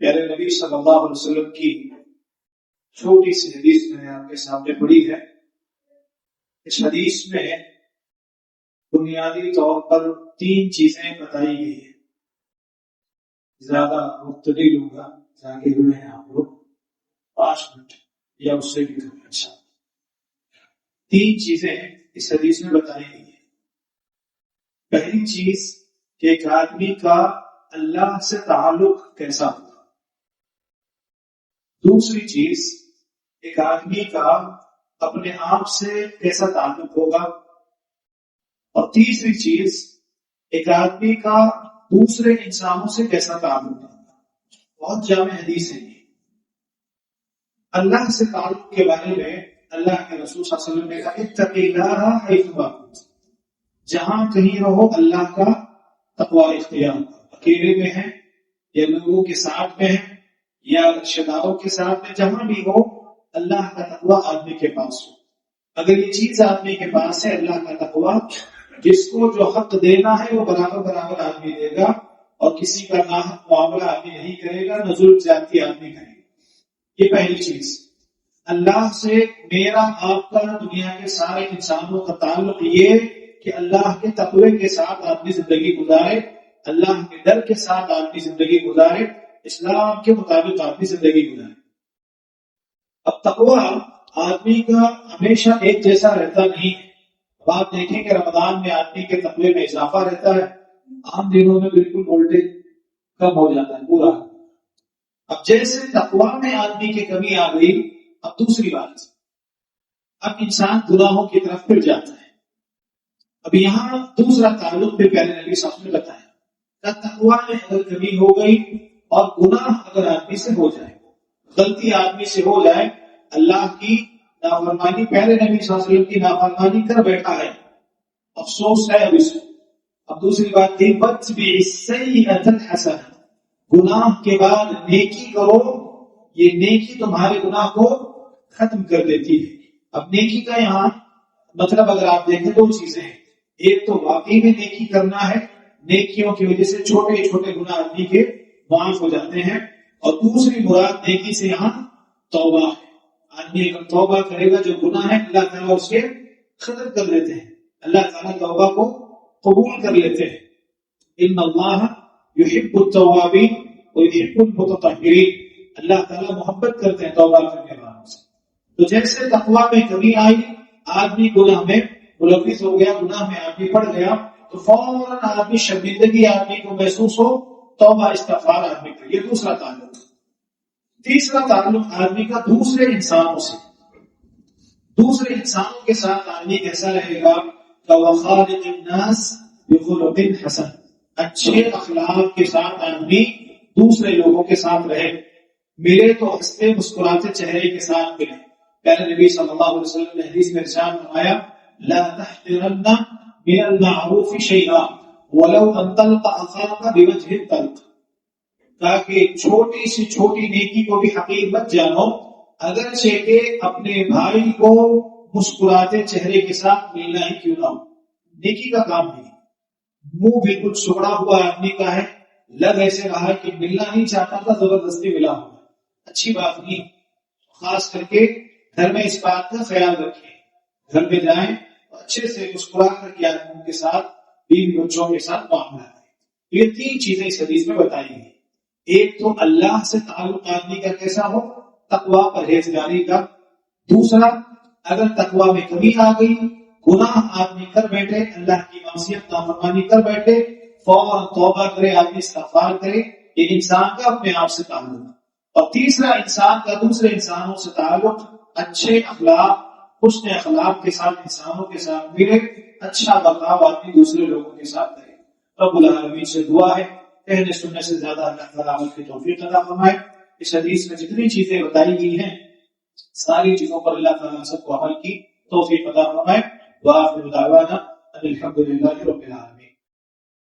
پیارے نبی صلی اللہ علیہ وسلم کی چھوٹی سی حدیث میں نے آپ کے سامنے پڑھی ہے. اس حدیث میں بنیادی طور پر 3 چیزیں بتائی گئی ہیں. زیادہ مبتدی لوں گا تاکہ ہوئے ہیں آپ لوگ 5 منٹ یا اس سے بھی کم. اچھا 3 چیزیں اس حدیث میں بتائی گئی ہیں. پہلی چیز کہ ایک آدمی کا اللہ سے تعلق کیسا ہوگا. دوسری چیز ایک آدمی کا اپنے آپ سے کیسا تعلق ہوگا. اور تیسری چیز ایک آدمی کا دوسرے انسانوں سے کیسا تعلق ہوگا. بہت جامع حدیث ہے یہ. اللہ سے تعلق کے بارے میں اللہ کے رسول صلی اللہ علیہ وسلم نے کہا اتق اللہ حیثما کنت. جہاں کہیں رہو اللہ کا تقوی اختیار کرو. اکیلے میں ہیں یا لوگوں کے ساتھ میں ہیں یا رشتہ داروں کے ساتھ میں، جہاں بھی ہو اللہ کا تقوی آدمی کے پاس ہو. اگر یہ چیز آدمی کے پاس ہے اللہ کا تقوی، جس کو جو حق دینا ہے وہ برابر برابر آدمی دے گا اور کسی کا ناحق معاملہ آدمی نہیں کرے گا، نہ ظلم زیادتی آدمی کرے گا. یہ پہلی چیز. اللہ سے میرا آپ کا دنیا کے سارے انسانوں کا تعلق یہ کہ اللہ کے تقوی کے ساتھ آدمی زندگی گزارے، اللہ کے ڈر کے ساتھ آدمی زندگی گزارے، اسلام کے مطابق آدمی زندگی گزارے. اب تقوی آدمی کا ہمیشہ ایک جیسا رہتا نہیں ہے. اب آپ دیکھیں کہ رمضان میں آدمی کے تقوی میں اضافہ رہتا ہے، عام دنوں میں بالکل وولٹیج کم ہو جاتا ہے پورا. اب جیسے تقوی میں آدمی کی کمی آ گئی، اب دوسری بات، اب انسان گناہوں کی طرف پھر جاتا ہے. اب یہاں دوسرا تعلق بھی پیارے نبی صاحب نے بتایا. تقوی میں اگر کمی ہو گئی اور گناہ اگر آدمی سے ہو جائے، غلطی آدمی سے ہو جائے، اللہ کی نافرمانی، پیارے نبی صلی اللہ علیہ وسلم کی نافرمانی کر بیٹھا ہے، افسوس ہے اب اس کو. اب دوسری بات تھی وَاتْبِعِ السَّيِّئَةَ الْحَسَنَةَ. گناہ کے بعد نیکی کرو، یہ نیکی تمہارے گناہ کو ختم کر دیتی ہے. اب نیکی کا یہاں مطلب اگر آپ دیکھیں 2 چیزیں ہیں. ایک تو واقعی میں نیکی کرنا ہے، نیکیوں کی وجہ سے چھوٹے چھوٹے گناہ آدمی کے معاف ہو جاتے ہیں. اور دوسری مراد نیکی سے یہاں توبہ ہے. آدمی اگر توبہ کرے گا، جو گناہ ہے اللہ تعالیٰ اس کے ختم کر لیتے ہیں. اللہ تعالیٰ توبہ کو قبول کر لیتے ہیں. ان اللہ یحب التوابین ویحب المتطہرین. اللہ تعالیٰ محبت کرتے ہیں توبہ کرنے والوں سے. تو جیسے تقوی میں کمی آئی، آدمی گناہ میں ملوث ہو گیا، گناہ میں آدمی پڑ گیا، تو فوراً آدمی شرمندگی آدمی کو محسوس ہو، توبہ استغفار آدمی کا. یہ دوسرا تعلق. تیسرا تعلق آدمی کا دوسرے انسانوں سے. دوسرے انسانوں کے ساتھ آدمی کیسا رہے گا؟ وَخَالِقِ النَّاسِ بِخُلُقٍ حَسَنٍ. اچھے اخلاق کے ساتھ آدمی دوسرے لوگوں کے ساتھ رہے. ملے تو ہنستے مسکراتے چہرے کے ساتھ ملے. پیارے نبی صلی اللہ علیہ وسلم نے حدیث میں ارشاد فرمایا لا تحقرن من المعروف شیئا ولو ان تلقى اخاك بوجه الطلق. تاکہ چھوٹی سی چھوٹی نیکی کو بھی حقیر مت جانو، اگرچہ کہ اپنے بھائی کو مسکراتے چہرے کے ساتھ ملنا ہی کیوں نہ ہو. نیکی کا کام نہیں. منہ بالکل سکڑا ہوا آدمی کا ہے، لگ ایسے رہا کہ ملنا نہیں چاہتا تھا، زبردستی ملا ہوا. اچھی بات نہیں. خاص کر کے گھر میں اس بات کا خیال رکھیں. گھر میں جائیں اچھے سے مسکرا کر کے آدمیوں کے ساتھ، بیوی بچوں کے ساتھ معاملہ کریں. یہ 3 چیزیں اس حدیث میں بتائی گئی. ایک تو اللہ سے تعلق آدمی کا کیسا ہو، تقوی پرہیزگاری کا. دوسرا اگر تقوی میں کمی آ گئی، گناہ آدمی کر بیٹھے، اللہ کی معصیت نافرمانی کر بیٹھے، فوراً توبہ کرے، آدمی استغفار کرے. یہ انسان کا اپنے آپ سے تعلق. اور تیسرا انسان کا دوسرے انسانوں سے تعلق، اچھے اخلاق، حسن اخلاق کے ساتھ انسانوں کے ساتھ ملے، اچھا برتاؤ آدمی دوسرے لوگوں کے ساتھ کرے. رب العالمین سے دعا ہے کہنے سننے سے زیادہ اللہ تعالیٰ عمل کی توفیق عطا فرمائے. اس حدیث میں جتنی چیزیں بتائی گئی ہیں ساری چیزوں پر اللہ تعالیٰ سب کو عمل کی توفیق عطا فرمائے. وآخر دعوانا ان الحمد للہ رب العالمین.